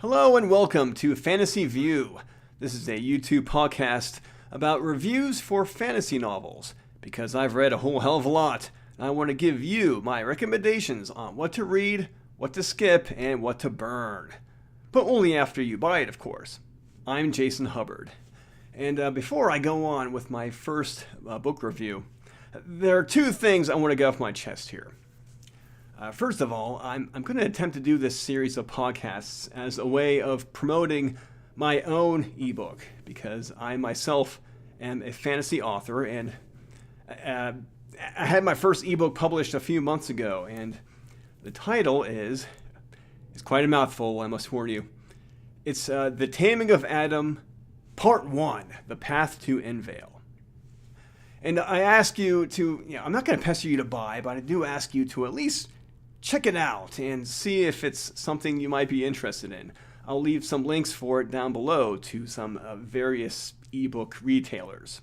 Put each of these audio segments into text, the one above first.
Hello and welcome to Fantasy View. This is a YouTube podcast about reviews for fantasy novels because I've read a whole hell of a lot and I want to give you my recommendations on what to read, what to skip, and what to burn. But only after you buy it, of course. I'm Jason Hubbard. And before I go on with my first book review, there are two things I want to get off my chest here. First of all, I'm going to attempt to do this series of podcasts as a way of promoting my own ebook because I myself am a fantasy author and I had my first ebook published a few months ago, and the title is quite a mouthful, I must warn you. It's The Taming of Adam, Part 1, The Path to Envale. And I ask you to, I'm not going to pester you to buy, but I do ask you to at least check it out and see if it's something you might be interested in. I'll leave some links for it down below to some various ebook retailers.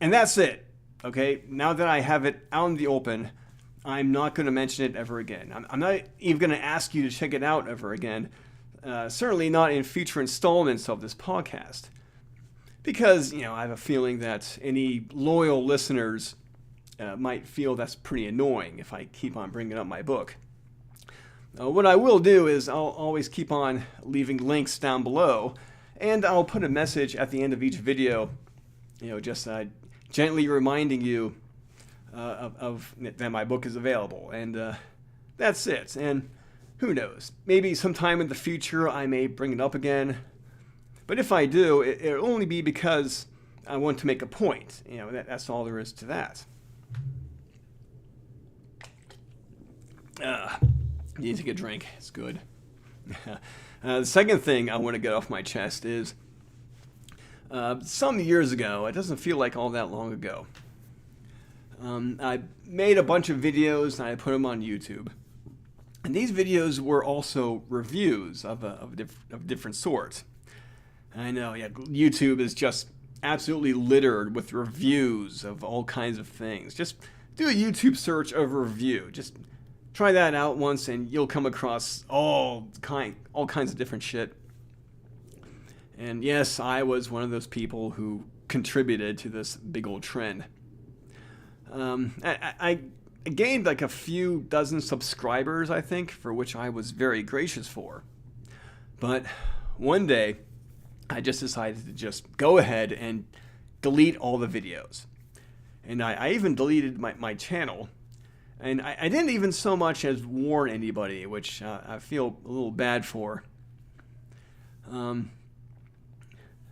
And that's it. Okay, now that I have it out in the open, I'm not going to mention it ever again. I'm not even going to ask you to check it out ever again. Certainly not in future installments of this podcast. Because, I have a feeling that any loyal listeners might feel that's pretty annoying if I keep on bringing up my book. What I will do is I'll always keep on leaving links down below, and I'll put a message at the end of each video, just gently reminding you of that my book is available. And that's it. And who knows? Maybe sometime in the future I may bring it up again. But if I do, it'll only be because I want to make a point. That's all there is to that. Need to take a drink. It's good. The second thing I want to get off my chest is some years ago, it doesn't feel like all that long ago, I made a bunch of videos and I put them on YouTube. And these videos were also reviews of different sorts. I know, YouTube is just absolutely littered with reviews of all kinds of things. Just do a YouTube search of review. Just try that out once and you'll come across all kinds of different shit. And yes, I was one of those people who contributed to this big old trend. I gained like a few dozen subscribers, I think, for which I was very gracious for. But one day, I just decided to just go ahead and delete all the videos. And I even deleted my channel. And I didn't even so much as warn anybody, which I feel a little bad for.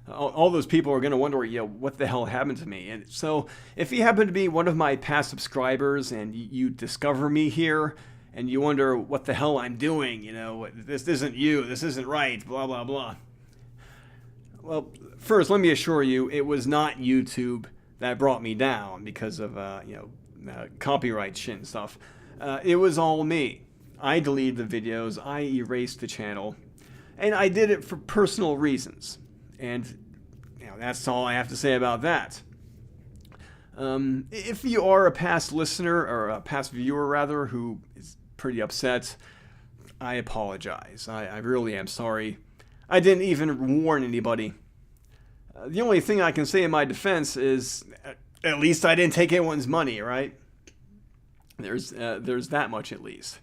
All those people are going to wonder, what the hell happened to me? And so if you happen to be one of my past subscribers and you discover me here and you wonder what the hell I'm doing, this isn't you, this isn't right, blah, blah, blah. Well, first, let me assure you, it was not YouTube that brought me down because of, copyright shit and stuff. It was all me. I deleted the videos, I erased the channel, and I did it for personal reasons. And, that's all I have to say about that. If you are a past listener, or a past viewer rather, who is pretty upset, I apologize. I really am sorry. I didn't even warn anybody. The only thing I can say in my defense is, at least I didn't take anyone's money, right? There's that much at least.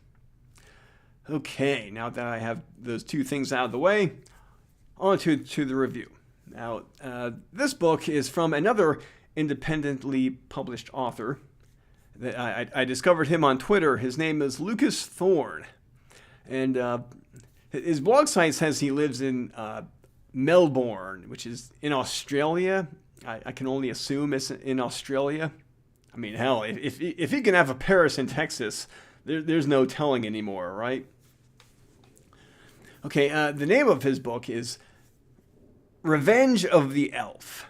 Okay, now that I have those two things out of the way, on to the review. Now, this book is from another independently published author. I discovered him on Twitter. His name is Lucas Thorn. And his blog site says he lives in Melbourne, which is in Australia. I can only assume it's in Australia. I mean, hell, if he can have a Paris in Texas, there's no telling anymore, right? Okay, the name of his book is Revenge of the Elf.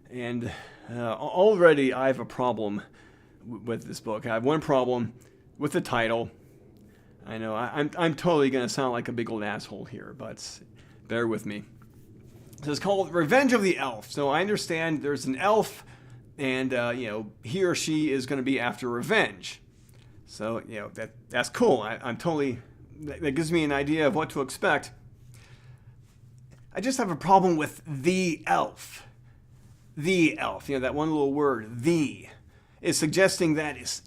And already I have a problem with this book. I have one problem with the title. I know, I'm totally going to sound like a big old asshole here, but bear with me. So it's called Revenge of the Elf. So I understand there's an elf, and he or she is going to be after revenge. So that's cool. I'm totally, that gives me an idea of what to expect. I just have a problem with the elf. The elf, that one little word, the, is suggesting that it's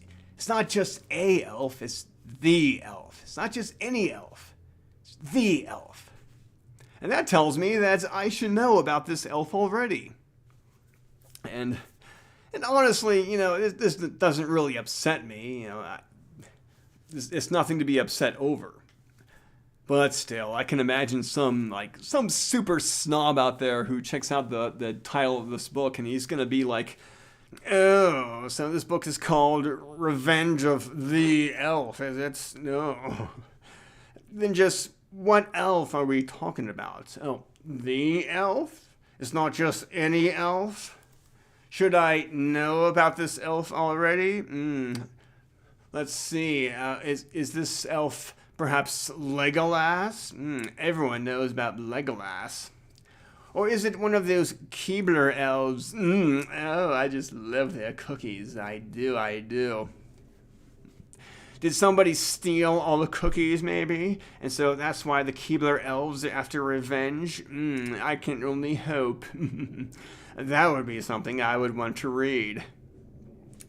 not just a elf, it's the elf. It's not just any elf, it's the elf. And that tells me that I should know about this elf already. And honestly, this doesn't really upset me. It's nothing to be upset over. But still, I can imagine some super snob out there who checks out the title of this book and he's gonna be like, oh, so this book is called Revenge of the Elf, is it? No. Then just what elf are we talking about? Oh, the elf? It's not just any elf? Should I know about this elf already? Let's see. Is this elf perhaps Legolas? Everyone knows about Legolas. Or is it one of those Keebler elves? Oh, I just love their cookies. I do. Did somebody steal all the cookies, maybe? And so that's why the Keebler elves are after revenge? I can only hope. That would be something I would want to read.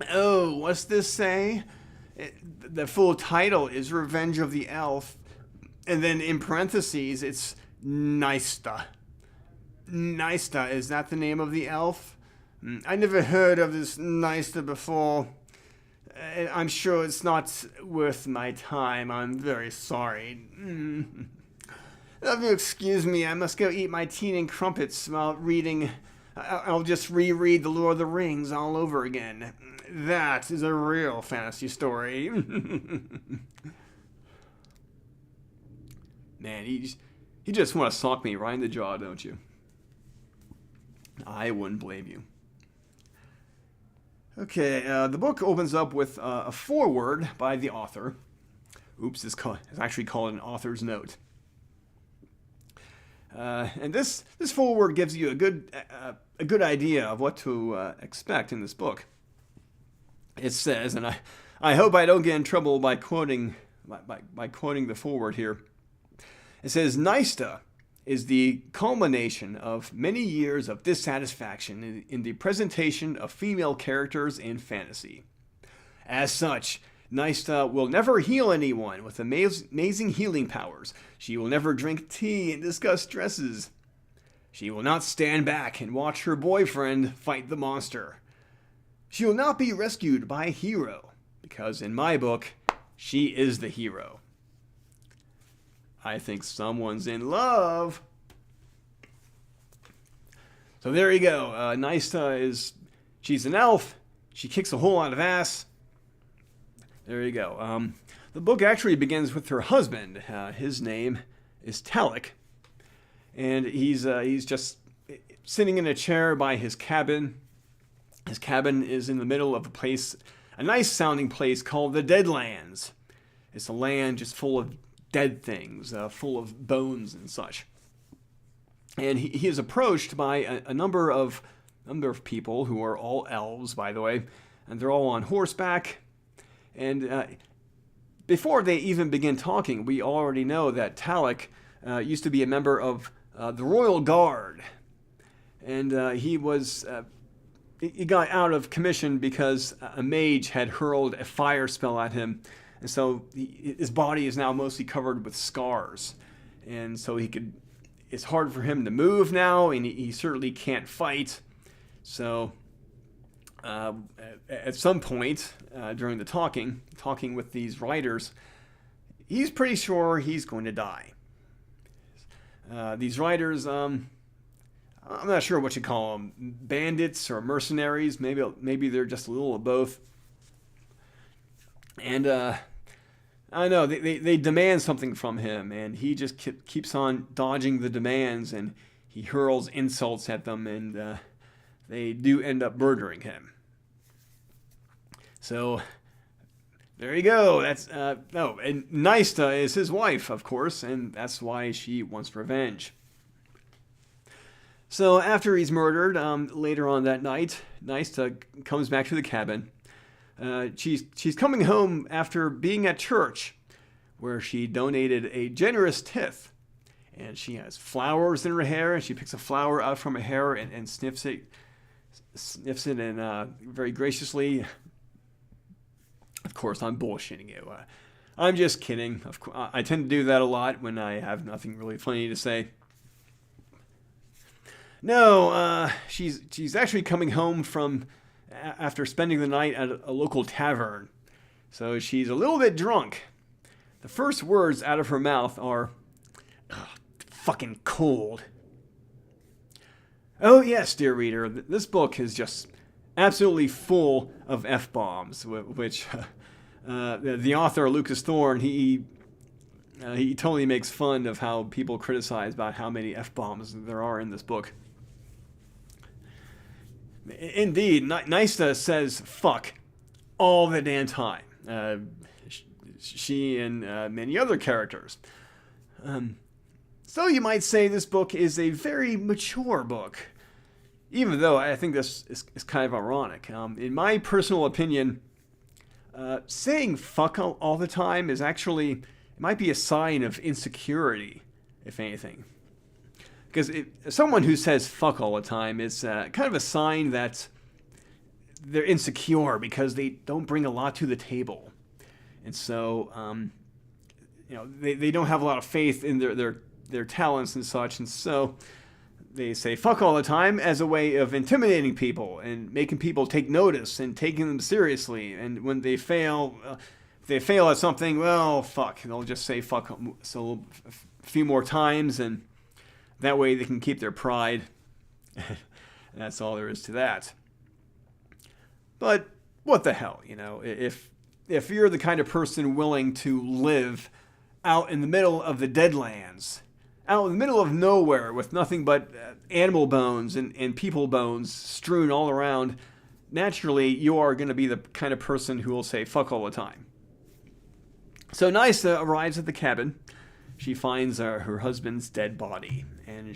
Oh, what's this say? The full title is Revenge of the Elf. And then in parentheses, it's Nysta. Nysta, is that the name of the elf? I never heard of this Nysta before. I'm sure it's not worth my time. I'm very sorry. If you excuse me, I must go eat my tea and crumpets while reading. I'll just reread The Lord of the Rings all over again. That is a real fantasy story. Man, you just want to sock me right in the jaw, don't you? I wouldn't blame you. Okay, the book opens up with a foreword by the author. Oops, it's actually called an author's note. And this foreword gives you a good idea of what to expect in this book. It says, and I hope I don't get in trouble by quoting the foreword here. It says, Nysta is the culmination of many years of dissatisfaction in the presentation of female characters in fantasy. As such, Nysta will never heal anyone with amazing healing powers. She will never drink tea and discuss dresses. She will not stand back and watch her boyfriend fight the monster. She will not be rescued by a hero, because in my book, she is the hero. I think someone's in love. So there you go. Nysta she's an elf. She kicks a whole lot of ass. There you go. The book actually begins with her husband. His name is Talik. And he's just sitting in a chair by his cabin. His cabin is in the middle of a nice sounding place called the Deadlands. It's a land just full of dead things, full of bones and such. And he is approached by a number of people who are all elves, by the way, and they're all on horseback. And before they even begin talking, we already know that Talik used to be a member of the Royal Guard, and he got out of commission because a mage had hurled a fire spell at him. And so his body is now mostly covered with scars. And so it's hard for him to move now, and he certainly can't fight. So at some point during the talking with these riders, he's pretty sure he's going to die. These riders, I'm not sure what you call them, bandits or mercenaries. Maybe they're just a little of both. And I know they demand something from him, and he just keeps on dodging the demands, and he hurls insults at them, and they do end up murdering him. So there you go. And Nysta is his wife, of course, and that's why she wants revenge. So after he's murdered, later on that night, Nysta comes back to the cabin. She's coming home after being at church, where she donated a generous tithe, and she has flowers in her hair, and she picks a flower out from her hair and sniffs it, and very graciously. Of course, I'm bullshitting you. I'm just kidding. Of course, I tend to do that a lot when I have nothing really funny to say. No, she's actually coming home from after spending the night at a local tavern. So she's a little bit drunk. The first words out of her mouth are, fucking cold. Oh yes, dear reader, this book is just absolutely full of F-bombs, which the author, Lucas Thorn, he totally makes fun of how people criticize about how many F-bombs there are in this book. Indeed, Nysta says fuck all the damn time. She and many other characters. So you might say this book is a very mature book, even though I think this is kind of ironic. In my personal opinion, saying fuck all the time is actually, it might be a sign of insecurity, if anything. Because someone who says fuck all the time is kind of a sign that they're insecure because they don't bring a lot to the table. And so, they don't have a lot of faith in their talents and such. And so they say fuck all the time as a way of intimidating people and making people take notice and taking them seriously. And when they fail, if they fail at something, well, fuck. They'll just say fuck so a few more times, and that way they can keep their pride. That's all there is to that. But what the hell, if you're the kind of person willing to live out in the middle of the Deadlands, out in the middle of nowhere with nothing but animal bones and people bones strewn all around, naturally you are going to be the kind of person who will say fuck all the time. So Nysta arrives at the cabin. She finds her husband's dead body, and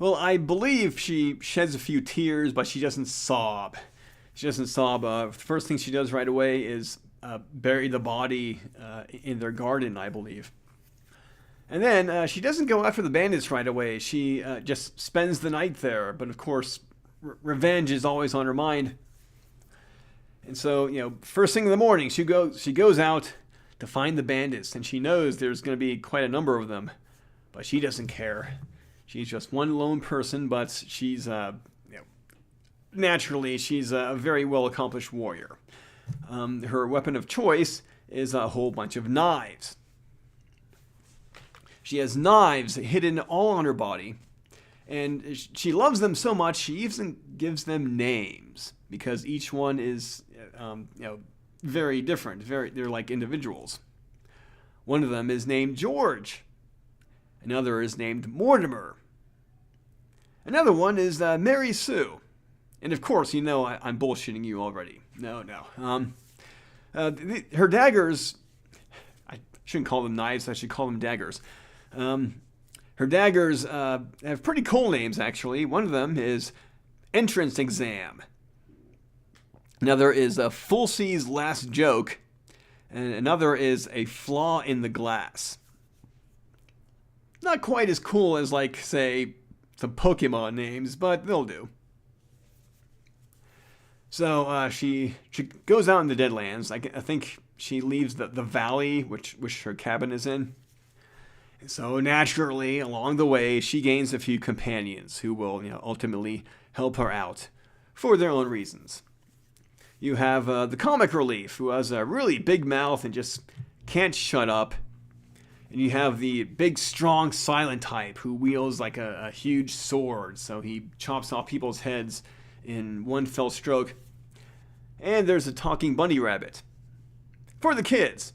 I believe she sheds a few tears, but she doesn't sob. She doesn't sob. The first thing she does right away is bury the body in their garden, I believe. And then she doesn't go after the bandits right away. She just spends the night there, but of course, revenge is always on her mind. And so, first thing in the morning, she goes out to find the bandits, and she knows there's going to be quite a number of them, but she doesn't care. She's just one lone person, but she's naturally she's a very well accomplished warrior. Her weapon of choice is a whole bunch of knives. She has knives hidden all on her body, and she loves them so much she even gives them names, because each one is very different. They're like individuals. One of them is named George. Another is named Mortimer. Another one is Mary Sue. And of course, I'm bullshitting you already. No. Her daggers, I shouldn't call them knives, I should call them daggers. Her daggers have pretty cool names, actually. One of them is Entrance Exam. Another is a Full C's Last Joke. And another is A Flaw in the Glass. Not quite as cool as, say, some Pokemon names, but they'll do. So she goes out in the Deadlands. I think she leaves the valley, which her cabin is in. And so naturally, along the way, she gains a few companions who will ultimately help her out for their own reasons. You have the comic relief, who has a really big mouth and just can't shut up. And you have the big, strong, silent type who wields like a huge sword, so he chops off people's heads in one fell stroke. And there's a talking bunny rabbit. For the kids.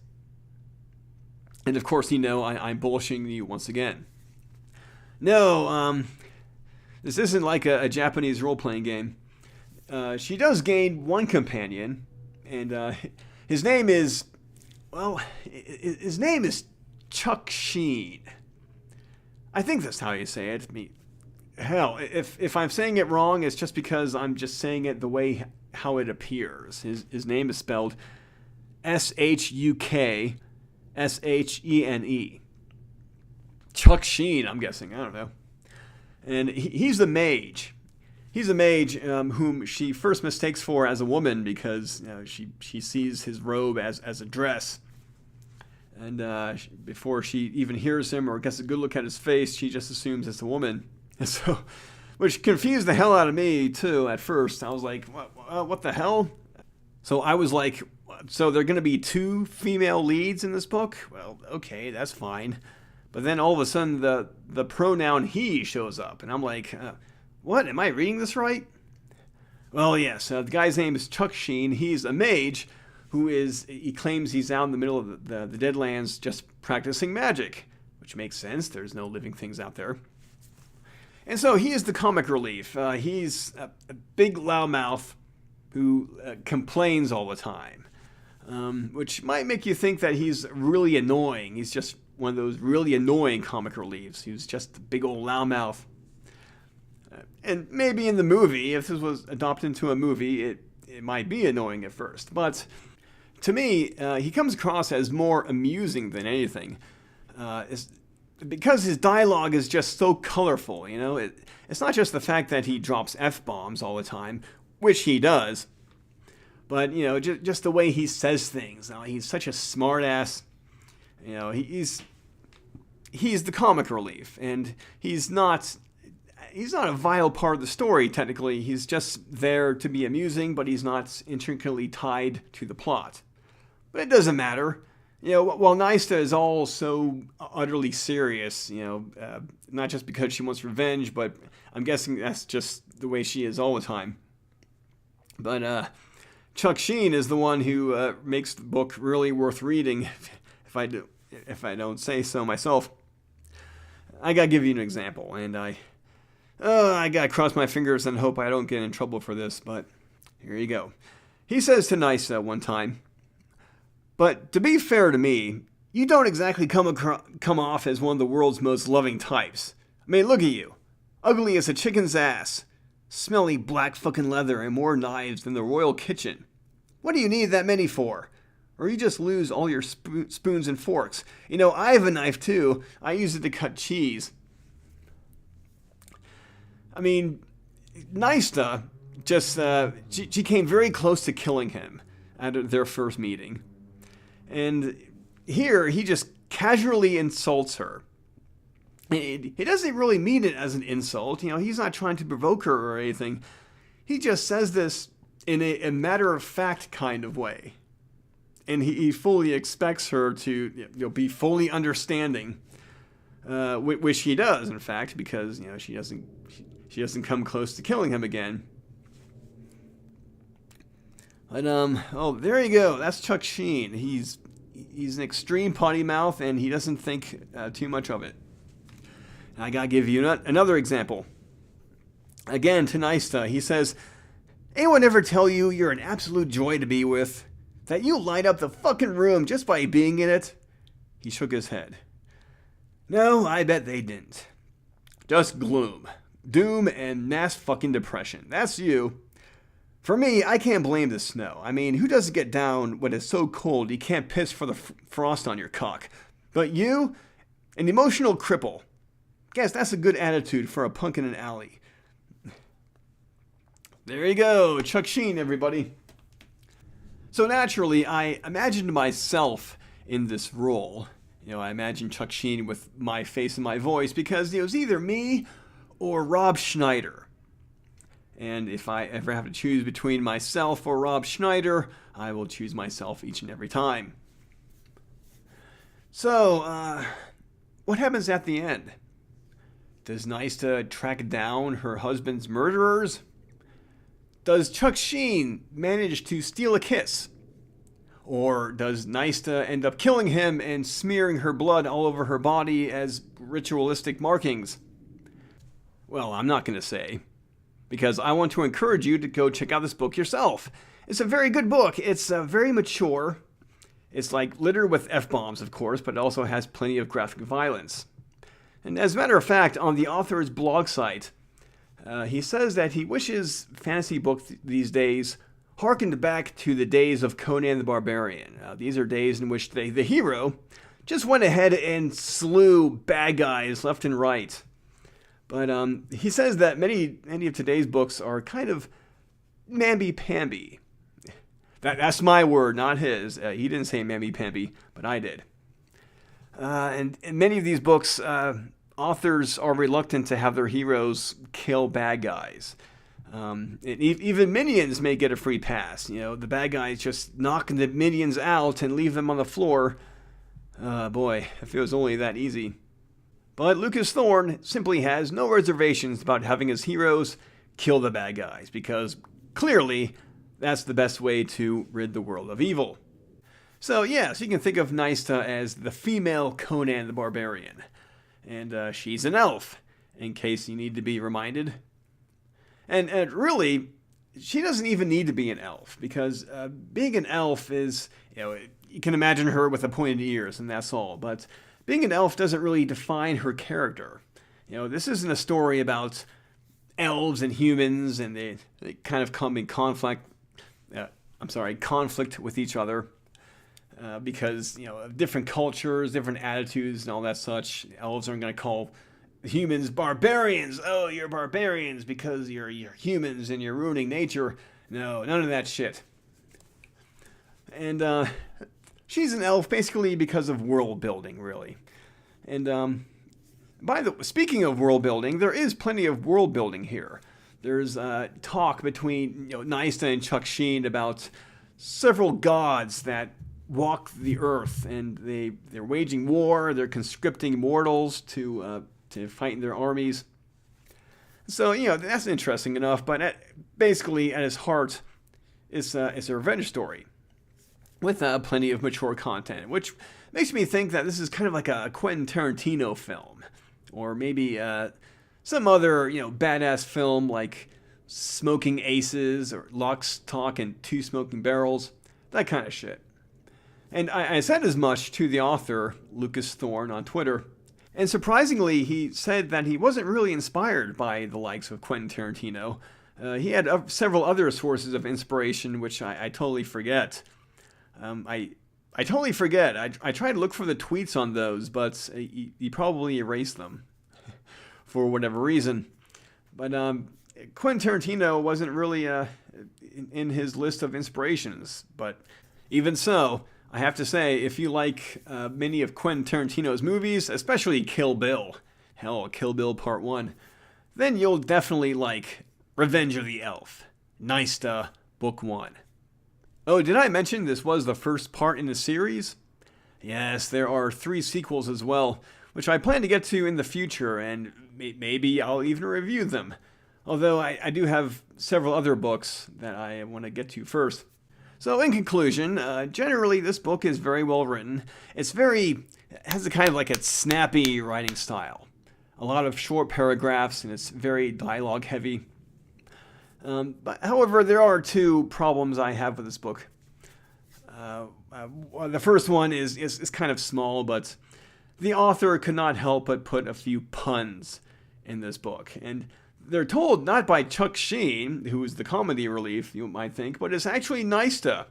And of course, I'm bullshitting you once again. No, this isn't like a Japanese role-playing game. She does gain one companion, and his name is Chuck Sheen. I think that's how you say it. Hell, if I'm saying it wrong, it's just because I'm just saying it the way how it appears. His name is spelled Shuksshene. Chuck Sheen, I'm guessing. I don't know. And he's the mage. He's a mage whom she first mistakes for as a woman because she sees his robe as a dress. And before she even hears him or gets a good look at his face, she just assumes it's a woman. And so, which confused the hell out of me, too, at first. I was like, what the hell? So I was like, so there are going to be 2 female leads in this book? Well, okay, that's fine. But then all of a sudden, the pronoun he shows up. And I'm like, what? Am I reading this right? Well, yes. The guy's name is Chuck Sheen. He's a mage he claims he's out in the middle of the Deadlands just practicing magic, which makes sense. There's no living things out there. And so he is the comic relief. He's a big loudmouth who complains all the time, which might make you think that he's really annoying. He's just one of those really annoying comic reliefs. He was just a big old loudmouth. And maybe in the movie, if this was adopted into a movie, it might be annoying at first. But to me, he comes across as more amusing than anything. Because his dialogue is just so colorful, It's not just the fact that he drops F-bombs all the time, which he does, but, just the way he says things. He's such a smartass. He's the comic relief, and he's not a vital part of the story, technically. He's just there to be amusing, but he's not intricately tied to the plot. But it doesn't matter. While Nysta is all so utterly serious, not just because she wants revenge, but I'm guessing that's just the way she is all the time. But Chuck Sheen is the one who makes the book really worth reading, if I don't say so myself. I gotta give you an example, and I gotta cross my fingers and hope I don't get in trouble for this, but here you go. He says to Nysa one time, "But to be fair to me, you don't exactly come off as one of the world's most loving types. I mean, look at you. Ugly as a chicken's ass. Smelly black fucking leather and more knives than the royal kitchen. What do you need that many for? Or you just lose all your spoons and forks. I have a knife too. I use it to cut cheese." I mean, Nysta just, she came very close to killing him at their first meeting. And here, he just casually insults her. He doesn't really mean it as an insult. He's not trying to provoke her or anything. He just says this in a matter-of-fact kind of way. And he fully expects her to be fully understanding, which she does, in fact, because she doesn't come close to killing him again. But there you go. That's Chuck Sheen. He's an extreme potty mouth, and he doesn't think too much of it. And I gotta give you another example. Again, to Nysta, he says, "Anyone ever tell you you're an absolute joy to be with? That you light up the fucking room just by being in it?" He shook his head. "No, I bet they didn't. Just gloom, doom, and mass fucking depression. That's you. For me, I can't blame the snow. I mean, who doesn't get down when it's so cold you can't piss for the frost on your cock? But you, an emotional cripple. Guess that's a good attitude for a punk in an alley." There you go, Chuck Sheen, everybody. So naturally, I imagined myself in this role. I imagined Chuck Sheen with my face and my voice because it was either me or Rob Schneider. And if I ever have to choose between myself or Rob Schneider, I will choose myself each and every time. So, what happens at the end? Does Nysta track down her husband's murderers? Does Chuck Sheen manage to steal a kiss? Or does Nysta end up killing him and smearing her blood all over her body as ritualistic markings? Well, I'm not going to say, because I want to encourage you to go check out this book yourself. It's a very good book. It's very mature. It's littered with F-bombs, of course, but it also has plenty of graphic violence. And as a matter of fact, on the author's blog site, he says that he wishes fantasy books these days harkened back to the days of Conan the Barbarian. These are days in which the hero just went ahead and slew bad guys left and right. But he says that many of today's books are kind of mamby-pamby. That's my word, not his. He didn't say mamby-pamby, but I did. And in many of these books, authors are reluctant to have their heroes kill bad guys. Even minions may get a free pass. The bad guys just knock the minions out and leave them on the floor. Boy, if it was only that easy. But Lucas Thorn simply has no reservations about having his heroes kill the bad guys, because clearly that's the best way to rid the world of evil. So yes, you can think of Nysta as the female Conan the Barbarian. And she's an elf, in case you need to be reminded. And really, she doesn't even need to be an elf, because being an elf is, you can imagine her with the pointed ears, and that's all. But being an elf doesn't really define her character. This isn't a story about elves and humans, and they kind of come in conflict with each other. Because, of different cultures, different attitudes, and all that such. Elves aren't going to call humans barbarians. Oh, you're barbarians because you're humans and you're ruining nature. No, none of that shit. And she's an elf basically because of world building, really. And speaking of world building, there is plenty of world building here. There's talk between Nysta and Chuck Sheen about several gods that walk the earth, and they're waging war. They're conscripting mortals to fight in their armies. So that's interesting enough. But basically, at its heart, it's a revenge story with plenty of mature content, which makes me think that this is kind of like a Quentin Tarantino film, or maybe some other badass film like Smoking Aces or Lock, Stock, and Two Smoking Barrels, that kind of shit. And I said as much to the author, Lucas Thorn, on Twitter. And surprisingly, he said that he wasn't really inspired by the likes of Quentin Tarantino. He had several other sources of inspiration, which I totally forget. I totally forget. I tried to look for the tweets on those, but he probably erased them for whatever reason. But Quentin Tarantino wasn't really in his list of inspirations. But even so, I have to say, if you like many of Quentin Tarantino's movies, especially Kill Bill, Kill Bill Part 1, then you'll definitely like Revenge of the Elf, Nysta, Book 1. Oh, did I mention this was the first part in the series? Yes, there are 3 sequels as well, which I plan to get to in the future, and maybe I'll even review them. Although I do have several other books that I want to get to first. So in conclusion, generally this book is very well written. It has a kind of like a snappy writing style. A lot of short paragraphs, and it's very dialogue heavy. But however, there are 2 problems I have with this book. The first one is kind of small, but the author could not help but put a few puns in this book. And they're told not by Chuck Sheen, who is the comedy relief, you might think, but it's actually Nysta.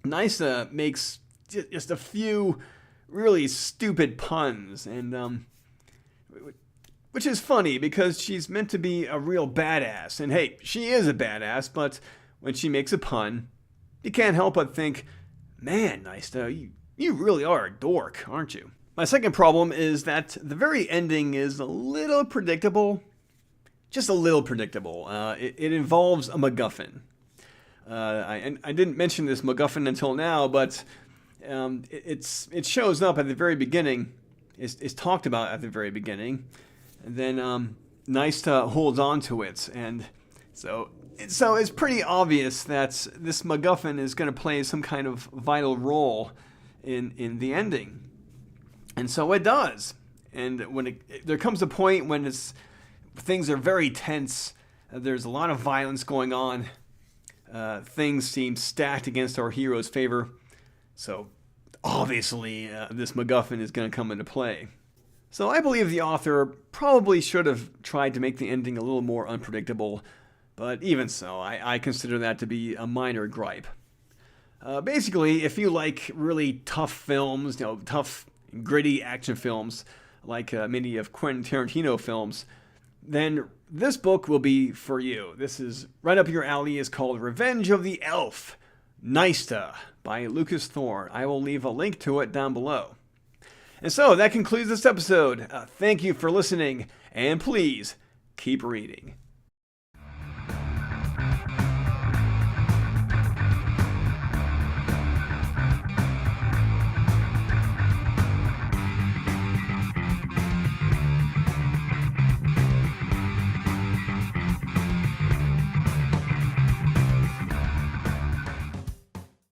Nysta makes just a few really stupid puns, and which is funny because she's meant to be a real badass. And hey, she is a badass, but when she makes a pun, you can't help but think, man, Nysta, you really are a dork, aren't you? My second problem is that the very ending is a little predictable. Just a little predictable. It involves a MacGuffin. I didn't mention this MacGuffin until now, but it shows up at the very beginning. It's talked about at the very beginning, and then Nysta holds on to it, and so it's pretty obvious that this MacGuffin is going to play some kind of vital role in the ending, and so it does. And when there comes a point when things are very tense. There's a lot of violence going on. Things seem stacked against our hero's favor. So, obviously, this MacGuffin is going to come into play. So I believe the author probably should have tried to make the ending a little more unpredictable. But even so, I consider that to be a minor gripe. Basically, if you like really tough films, tough, gritty action films like many of Quentin Tarantino films, then this book will be for you. This is right up your alley. It's called Revenge of the Elf, Nysta by Lucas Thorn. I will leave a link to it down below. And so that concludes this episode. Thank you for listening, and please keep reading.